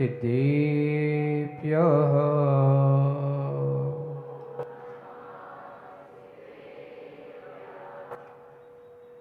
सिद्धेभ्यः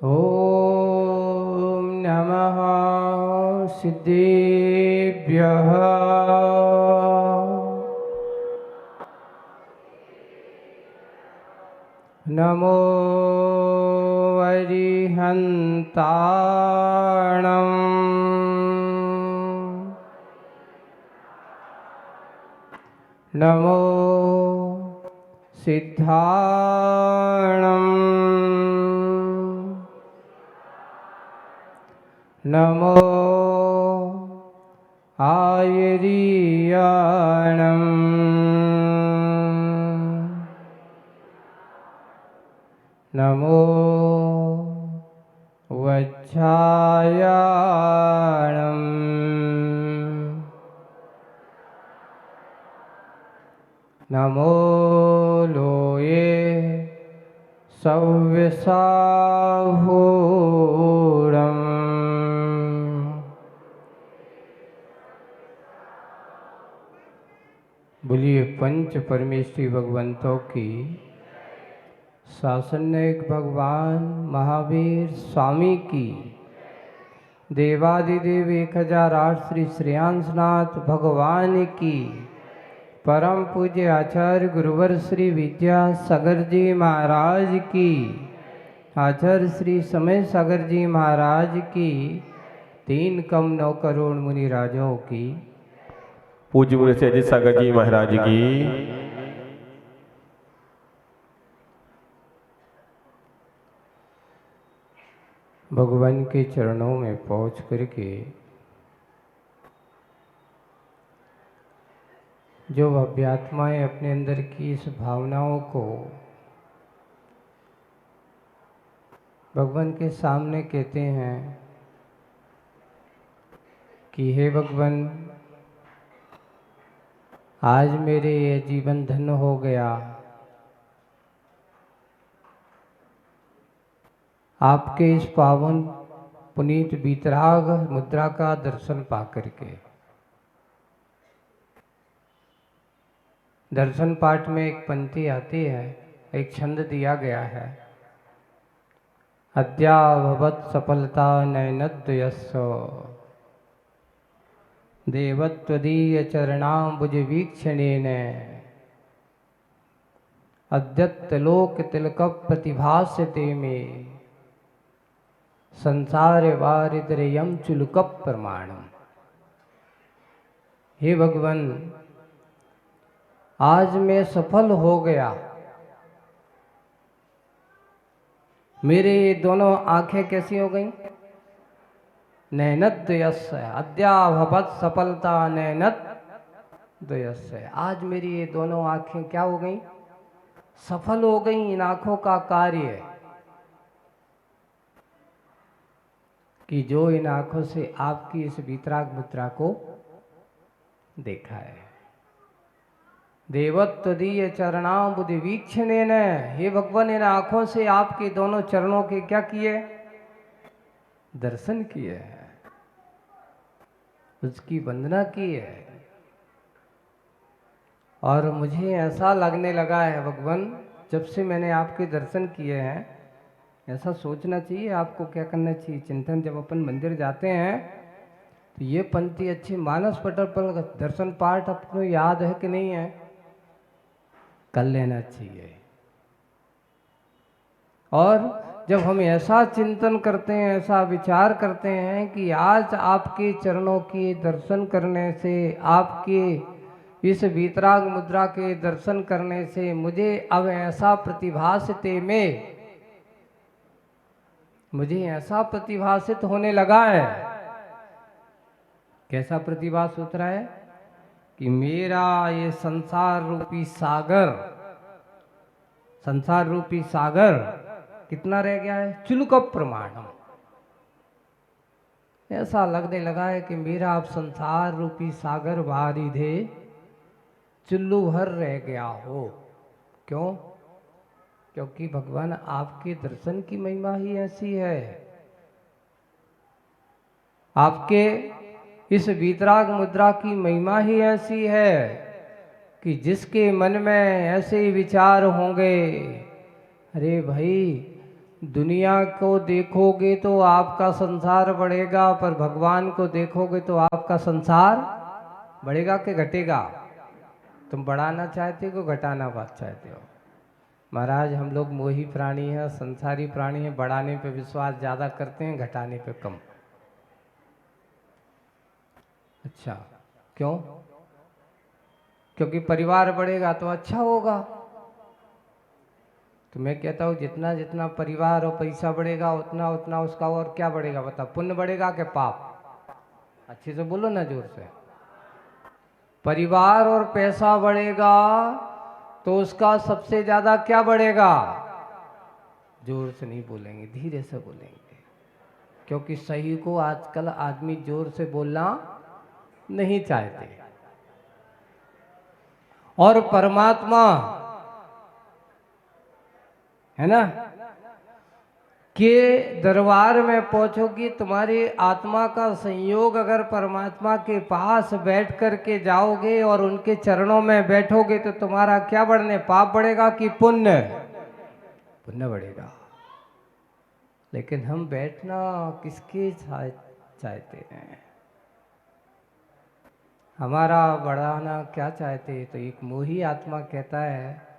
ॐ नमः सिद्धेभ्यः नमो अरिहन्ताणं नमो सिद्धाणं नमो आयरीयाणं नमो वज्झायाणं नमो लोये सव्यसाहूरम् बोलिए पंच परमेश्वरी भगवंतों की शासनिक भगवान महावीर स्वामी की देवादिदेव 1008 श्री श्रेयांसनाथ भगवान की परम पूज्य आचार्य गुरुवर श्री विद्यासागर जी महाराज की आचार्य श्री समय सागर जी महाराज की 3 कम 9 करोड़ मुनि राजों की पूज्य मुनि से अजित सागर जी महाराज की भगवान के चरणों में पहुंच करके जो अभ्यात्माएं अपने अंदर की इस भावनाओं को भगवान के सामने कहते हैं कि हे भगवान, आज मेरे ये जीवन धन्य हो गया, आपके इस पावन पुनीत वीतराग मुद्रा का दर्शन पा करके। दर्शन पाठ में एक पंक्ति आती है, एक छंद दिया गया है, अद्याभवत् सफलता नयनद्वयस्य देवत्वदीय चरणाम्बुज वीक्षणेन अद्यत्लोक तिलक प्रतिभास्यते में संसार वारिद्रयम चुलक प्रमाणम। हे भगवान, आज मैं सफल हो गया, मेरे ये दोनों आंखें कैसी हो गई? नयनद्वयस्य अद्याभवत् सफलता नयनद्वयस्य। आज मेरी ये दोनों आंखें क्या हो गई? सफल हो गई। इन आंखों का कार्य कि जो इन आंखों से आपकी इस वीतराग मुद्रा को देखा है। देवत्वदीय चरणाम्बुज वीक्षणेन, हे भगवान, इन आंखों से आपके दोनों चरणों के क्या किए? दर्शन किए हैं, उसकी वंदना की है। और मुझे ऐसा लगने लगा है भगवान, जब से मैंने आपके दर्शन किए हैं, ऐसा सोचना चाहिए आपको क्या करना चाहिए चिंतन। जब अपन मंदिर जाते हैं तो ये पंक्ति अच्छी मानस पटल पर दर्शन पाठ अपने याद है कि नहीं है, कर लेना चाहिए। और जब हम ऐसा चिंतन करते हैं, ऐसा विचार करते हैं कि आज आपके चरणों के दर्शन करने से, आपके इस वीतराग मुद्रा के दर्शन करने से मुझे अब ऐसा प्रतिभासित में, मुझे ऐसा प्रतिभासित होने लगा है। कैसा प्रतिभास होता है कि मेरा ये संसार रूपी सागर, संसार रूपी सागर कितना रह गया है? चुलक प्रमाणम। ऐसा लगने लगा है कि मेरा अब संसार रूपी सागर वारिधे चुल्लू भर रह गया हो। क्यों? क्योंकि भगवान आपके दर्शन की महिमा ही ऐसी है। आपके इस वीतराग मुद्रा की महिमा ही ऐसी है कि जिसके मन में ऐसे ही विचार होंगे, अरे भाई दुनिया को देखोगे तो आपका संसार बढ़ेगा, पर भगवान को देखोगे तो आपका संसार बढ़ेगा कि घटेगा? तुम बढ़ाना चाहते हो कि घटाना बात चाहते हो? महाराज हम लोग मोही प्राणी हैं, संसारी प्राणी हैं, बढ़ाने पे विश्वास ज़्यादा करते हैं, घटाने पे कम। अच्छा, क्यों? क्योंकि परिवार बढ़ेगा तो अच्छा होगा। तो मैं कहता हूँ जितना जितना परिवार और पैसा बढ़ेगा उतना उतना उसका और क्या बढ़ेगा? बता, पुण्य बढ़ेगा कि पाप? अच्छे से बोलो ना, जोर से। परिवार और पैसा बढ़ेगा तो उसका सबसे ज्यादा क्या बढ़ेगा? जोर से नहीं बोलेंगे, धीरे से बोलेंगे, क्योंकि सही को आजकल आदमी जोर से बोलना नहीं चाहते। और परमात्मा है ना के दरबार में पहुंचोगी, तुम्हारी आत्मा का संयोग अगर परमात्मा के पास बैठ कर के जाओगे और उनके चरणों में बैठोगे तो तुम्हारा क्या बढ़ने? पाप बढ़ेगा कि पुण्य? पुण्य बढ़ेगा। लेकिन हम बैठना किसके चाहते हैं? हमारा बढ़ाना क्या चाहते? तो एक मोही आत्मा कहता है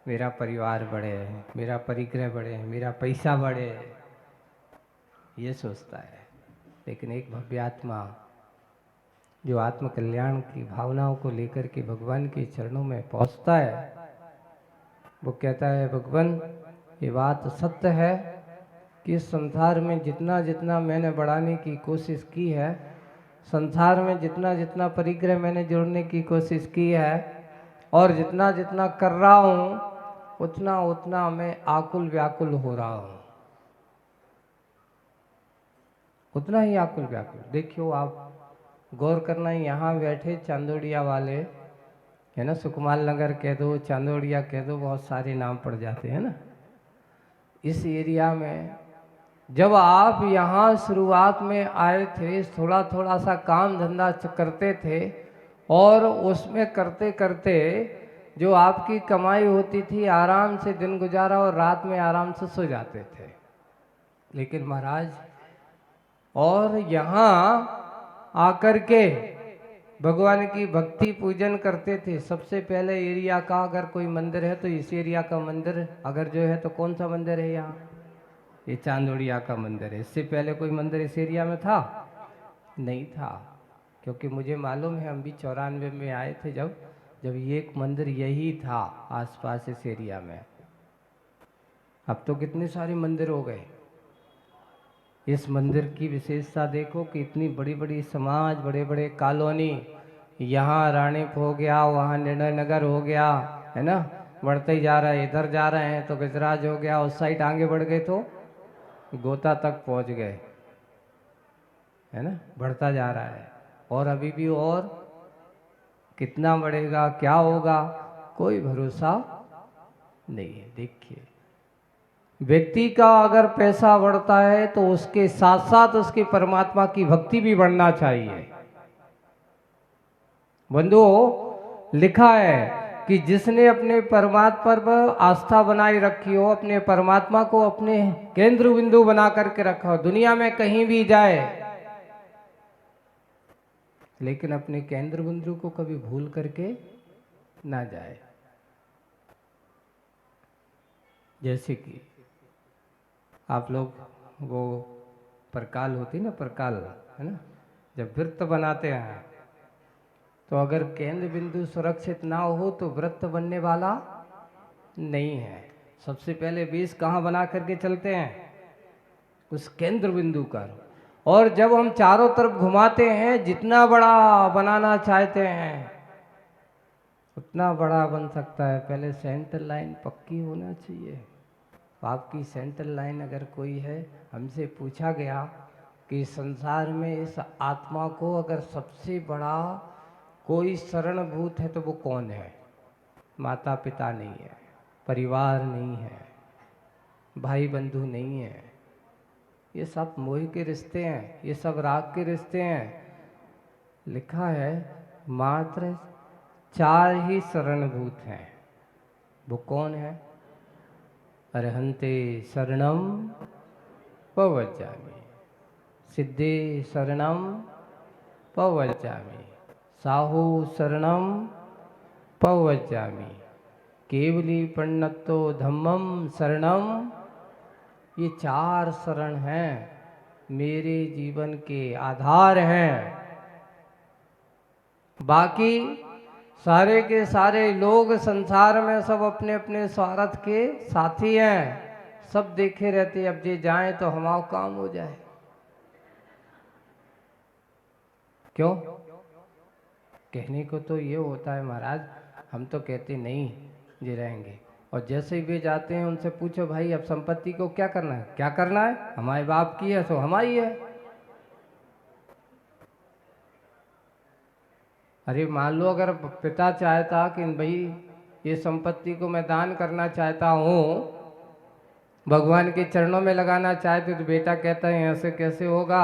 मेरा परिवार बढ़े, मेरा परिग्रह बढ़े, मेरा पैसा बढ़े, ये सोचता है। लेकिन एक भव्य आत्मा जो आत्म कल्याण की भावनाओं को लेकर के भगवान के चरणों में पहुंचता है, वो कहता है भगवान ये बात सत्य है कि इस संसार में जितना जितना मैंने बढ़ाने की कोशिश की है, संसार में जितना जितना परिग्रह मैंने जोड़ने की कोशिश की है और जितना जितना कर रहा हूँ, उतना उतना मैं आकुल व्याकुल हो रहा हूँ, उतना ही आकुल व्याकुल। देखियो आप गौर करना, यहाँ बैठे चांदोड़िया वाले है ना, सुकमाल नगर कह दो, चांदोड़िया कह दो, बहुत सारे नाम पड़ जाते हैं ना। इस एरिया में जब आप यहाँ शुरुआत में आए थे, थोड़ा थोड़ा सा काम धंधा करते थे और उसमें करते करते जो आपकी कमाई होती थी, आराम से दिन गुजारा और रात में आराम से सो जाते थे। लेकिन महाराज और यहाँ आकर के भगवान की भक्ति पूजन करते थे। सबसे पहले एरिया का अगर कोई मंदिर है तो इस एरिया का मंदिर अगर जो है तो कौन सा मंदिर है? यहाँ ये चांदोड़िया का मंदिर है। इससे पहले कोई मंदिर इस एरिया में था? नहीं था, क्योंकि मुझे मालूम है हम भी 94 में आए थे जब ये एक मंदिर यही था आसपास इस एरिया में। अब तो कितने सारे मंदिर हो गए। इस मंदिर की विशेषता देखो कि इतनी बड़ी बड़ी समाज, बड़े बड़े कॉलोनी, यहाँ रानीप हो गया, वहाँ निर्णय नगर हो गया, है ना, बढ़ते ही जा रहा है। इधर जा रहे हैं तो गजराज हो गया, उस साइड आगे बढ़ गए तो गोता तक पहुँच गए, है ना, बढ़ता जा रहा है। और अभी भी और कितना बढ़ेगा, क्या होगा, कोई भरोसा नहीं है। देखिए व्यक्ति का अगर पैसा बढ़ता है तो उसके साथ साथ उसके परमात्मा की भक्ति भी बढ़ना चाहिए। बंधुओं लिखा है कि जिसने अपने परमात्मा पर आस्था बनाए रखी हो, अपने परमात्मा को अपने केंद्र बिंदु बना करके रखा हो, दुनिया में कहीं भी जाए लेकिन अपने केंद्र बिंदु को कभी भूल करके ना जाए। जैसे कि आप लोग वो परकाल होती ना, परकाल है ना, जब वृत्त बनाते हैं तो अगर केंद्र बिंदु सुरक्षित ना हो तो वृत्त बनने वाला नहीं है। सबसे पहले बेस कहाँ बना करके चलते हैं? उस केंद्र बिंदु का। और जब हम चारों तरफ घुमाते हैं, जितना बड़ा बनाना चाहते हैं उतना बड़ा बन सकता है। पहले सेंटर लाइन पक्की होना चाहिए। आपकी सेंट्रल लाइन अगर कोई है, हमसे पूछा गया कि संसार में इस आत्मा को अगर सबसे बड़ा कोई शरणभूत है तो वो कौन है? माता पिता नहीं है, परिवार नहीं है, भाई बंधु नहीं है, ये सब मोह के रिश्ते हैं, ये सब राग के रिश्ते हैं। लिखा है मात्र 4 ही शरणभूत हैं। वो कौन है? अरहंते शरणम पवज्जामि, सिद्धे शरणम पवज्जामि, साहू शरणम पवज्जामि, केवली पन्नतो धम्मम शरणम। ये 4 शरण हैं, मेरे जीवन के आधार हैं। बाकी सारे के सारे लोग संसार में सब अपने अपने स्वार्थ के साथी हैं, सब देखे रहते अब जे जाएं तो हमारा काम हो जाए। क्यों? कहने को तो ये होता है महाराज, हम तो कहते नहीं जे रहेंगे, और जैसे ही वे जाते हैं उनसे पूछो भाई अब संपत्ति को क्या करना है? क्या करना है? हमारे बाप की है सो हमारी है। अरे मान लो अगर पिता चाहता कि भाई ये संपत्ति को मैं दान करना चाहता हूँ, भगवान के चरणों में लगाना चाहते, तो बेटा कहता है ऐसे कैसे होगा,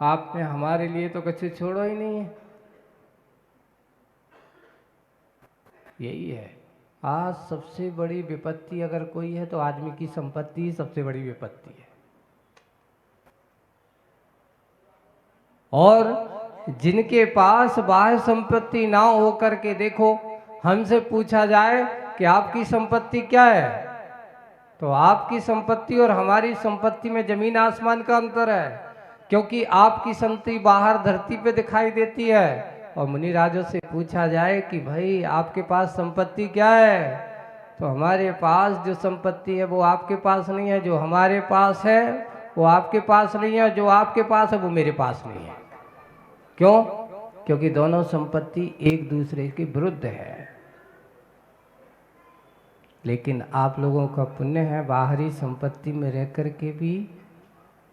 आपने हमारे लिए तो कुछ छोड़ो ही नहीं है। यही है आज सबसे बड़ी विपत्ति अगर कोई है तो आदमी की संपत्ति ही सबसे बड़ी विपत्ति है। और जिनके पास बाह्य संपत्ति ना हो करके देखो, हमसे पूछा जाए कि आपकी संपत्ति क्या है, तो आपकी संपत्ति और हमारी संपत्ति में जमीन आसमान का अंतर है। क्योंकि आपकी संपत्ति बाहर धरती पे दिखाई देती है, और मुनिराजों से पूछा जाए कि भाई आपके पास संपत्ति क्या है, तो हमारे पास जो संपत्ति है वो आपके पास नहीं है, जो हमारे पास है वो आपके पास नहीं है, जो आपके पास है वो मेरे पास नहीं है। क्यों? क्योंकि दोनों संपत्ति एक दूसरे के विरुद्ध है। लेकिन आप लोगों का पुण्य है, बाहरी संपत्ति में रह कर के भी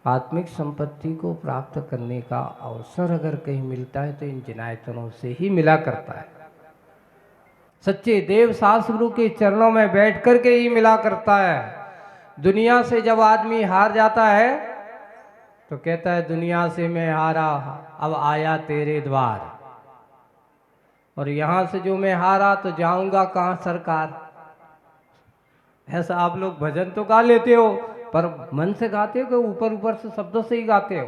आत्मिक संपत्ति को प्राप्त करने का अवसर अगर कहीं मिलता है तो इन जिनायतनों से ही मिला करता है। सच्चे देव शास्त्र के चरणों में बैठ कर के ही मिला करता है। दुनिया से जब आदमी हार जाता है तो कहता है दुनिया से मैं हारा, अब आया तेरे द्वार, और यहां से जो मैं हारा तो जाऊंगा कहां सरकार। ऐसा आप लोग भजन तो गा लेते हो, पर मन से गाते हो कि ऊपर ऊपर से शब्दों से ही गाते हो?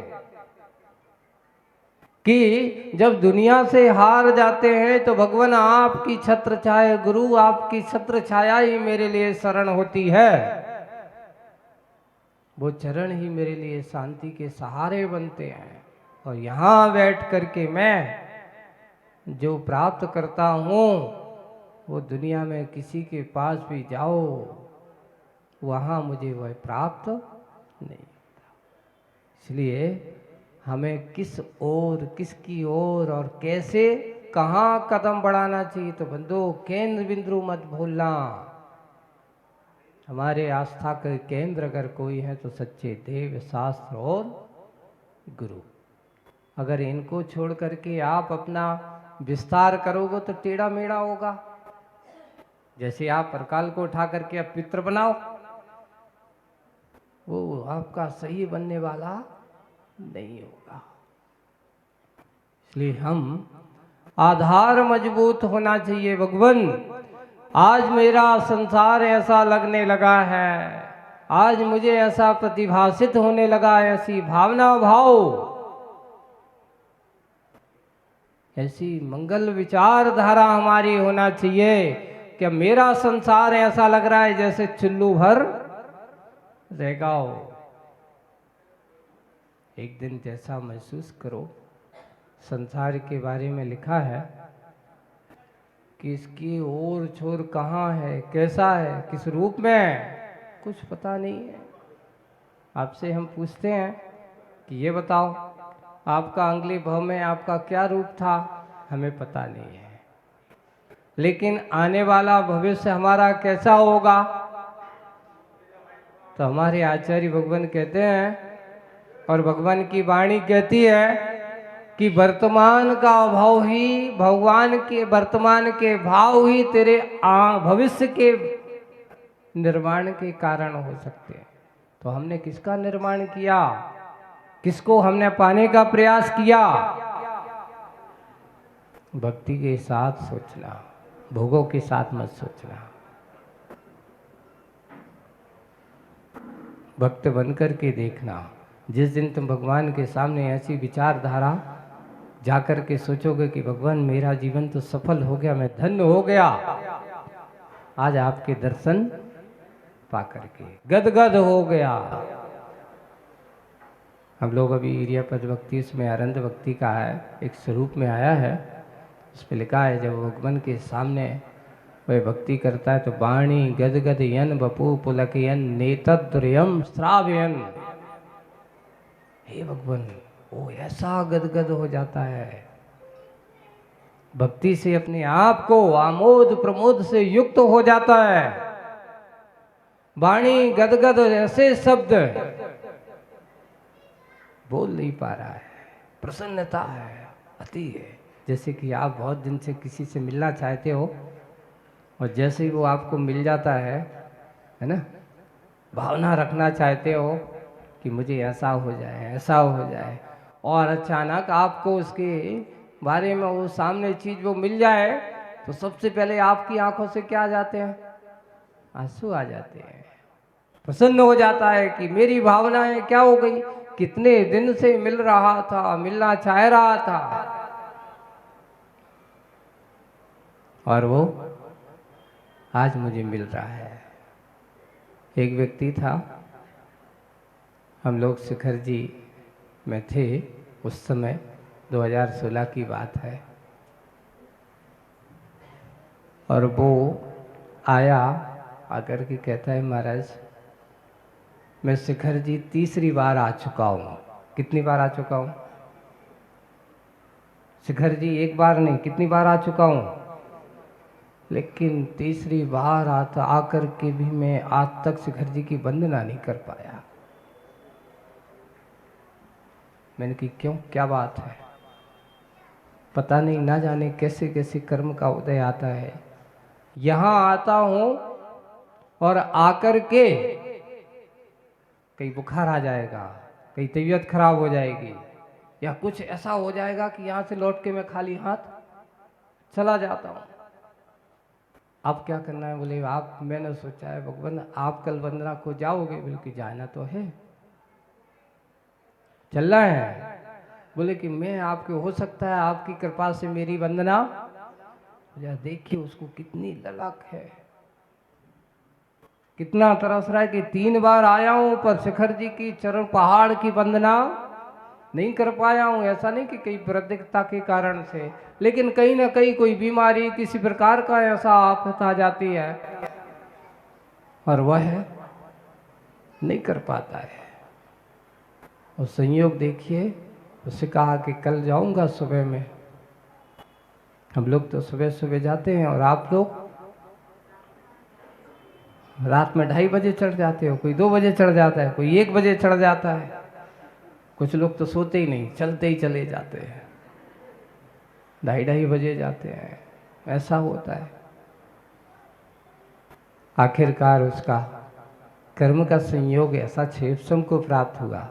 कि जब दुनिया से हार जाते हैं तो भगवान आपकी छत्र छाया, गुरु आपकी छत्र छाया ही मेरे लिए शरण होती है। वो चरण ही मेरे लिए शांति के सहारे बनते हैं। और यहाँ बैठ करके मैं जो प्राप्त करता हूँ वो दुनिया में किसी के पास भी जाओ वहाँ मुझे वह प्राप्त नहीं होता। इसलिए हमें किस ओर, किसकी ओर और कैसे कहाँ कदम बढ़ाना चाहिए, तो बंधु केंद्र बिंदु मत भूलना। हमारे आस्था के केंद्र अगर कोई है तो सच्चे देव शास्त्र और गुरु। अगर इनको छोड़ करके आप अपना विस्तार करोगे तो टेढ़ा मेढ़ा होगा। जैसे आप परकाल को उठा करके अब पित्र बनाओ, वो आपका सही बनने वाला नहीं होगा। इसलिए हम आधार मजबूत होना चाहिए। भगवान आज मेरा संसार ऐसा लगने लगा है, आज मुझे ऐसा प्रतिभासित होने लगा है, ऐसी भावना भाव, ऐसी मंगल विचारधारा हमारी होना चाहिए कि मेरा संसार ऐसा लग रहा है जैसे चुल्लू भर रहेगा। एक दिन जैसा महसूस करो। संसार के बारे में लिखा है कि इसकी ओर छोर कहाँ है, कैसा है, किस रूप में, कुछ पता नहीं है। आपसे हम पूछते हैं कि ये बताओ आपका अंगली भव में आपका क्या रूप था, हमें पता नहीं है। लेकिन आने वाला भविष्य हमारा कैसा होगा, तो हमारे आचार्य भगवान कहते हैं और भगवान की वाणी कहती है कि वर्तमान का भाव ही भगवान के, वर्तमान के भाव ही तेरे भविष्य के निर्माण के कारण हो सकते हैं। तो हमने किसका निर्माण किया, किसको हमने पाने का प्रयास किया? भक्ति के साथ सोचना, भोगों के साथ मत सोचना। भक्त बनकर के देखना। जिस दिन तुम भगवान के सामने ऐसी विचारधारा जाकर के सोचोगे कि भगवान मेरा जीवन तो सफल हो गया, मैं धन्य हो गया, आज आपके दर्शन पाकर के गदगद हो गया। हम लोग अभी एरिया पद भक्ति उसमें आनंद भक्ति का है, एक स्वरूप में आया है, उस पर लिखा है जब भगवान के सामने वह भक्ति करता है तो वाणी गदगद यन बपू पुलकयन नेतद्रयम श्रावयन। हे भगवान, वो ऐसा गदगद हो जाता है, भक्ति से अपने आप को आमोद प्रमोद से युक्त हो जाता है। वाणी गदगद, ऐसे शब्द बोल नहीं पा रहा है, प्रसन्नता है, अति है। जैसे कि आप बहुत दिन से किसी से मिलना चाहते हो और जैसे ही वो आपको मिल जाता है ना, भावना रखना चाहते हो कि मुझे ऐसा हो जाए, ऐसा हो जाए, और अचानक आपको उसके बारे में वो सामने चीज वो मिल जाए तो सबसे पहले आपकी आंखों से क्या आ जाते हैं? आंसू आ जाते हैं। प्रसन्न हो जाता है कि मेरी भावनाएं क्या हो गई, कितने दिन से मिल रहा था, मिलना चाह रहा था, और वो आज मुझे मिल रहा है। एक व्यक्ति था, हम लोग शिखर जी में थे उस समय, 2016 की बात है, और वो आया, आकर के कहता है महाराज मैं शिखर जी तीसरी बार आ चुका हूँ। कितनी बार आ चुका हूँ? शिखर जी एक बार नहीं, कितनी बार आ चुका हूँ, लेकिन तीसरी बार आकर के भी मैं आज तक शिखर जी की वंदना नहीं कर पाया। मैंने कि क्यों, क्या बात है? पता नहीं, ना जाने कैसे कैसे कर्म का उदय आता है। यहाँ आता हूँ और आकर के कहीं बुखार आ जाएगा, कहीं तबीयत खराब हो जाएगी, या कुछ ऐसा हो जाएगा कि यहाँ से लौट के मैं खाली हाथ चला जाता हूँ। अब क्या करना है? बोले आप, मैंने सोचा है भगवान आप कल वंदना को जाओगे? बोले कि जाना तो है, चलना है। बोले कि मैं आपके, हो सकता है आपकी कृपा से मेरी वंदना। देखिए उसको कितनी ललक है, कितना तरस रहा है कि 3 बार आया हूं पर शिखर जी की चरण पहाड़ की वंदना नहीं कर पाया हूं। ऐसा नहीं कि कई वृद्धता के कारण से, लेकिन कहीं ना कहीं कोई बीमारी, किसी प्रकार का ऐसा आफत आ जाती है और वह नहीं कर पाता है। और संयोग देखिए, उससे कहा कि कल जाऊंगा सुबह में। हम लोग तो सुबह सुबह जाते हैं और आप लोग रात में 2:30 बजे चढ़ जाते हो, कोई 2 बजे चढ़ जाता है, कोई 1 बजे चढ़ जाता है, कुछ लोग तो सोते ही नहीं, चलते ही चले जाते हैं, 2:30 बजे जाते हैं। ऐसा होता है। आखिरकार उसका कर्म का संयोग ऐसा क्षेपसम को प्राप्त हुआ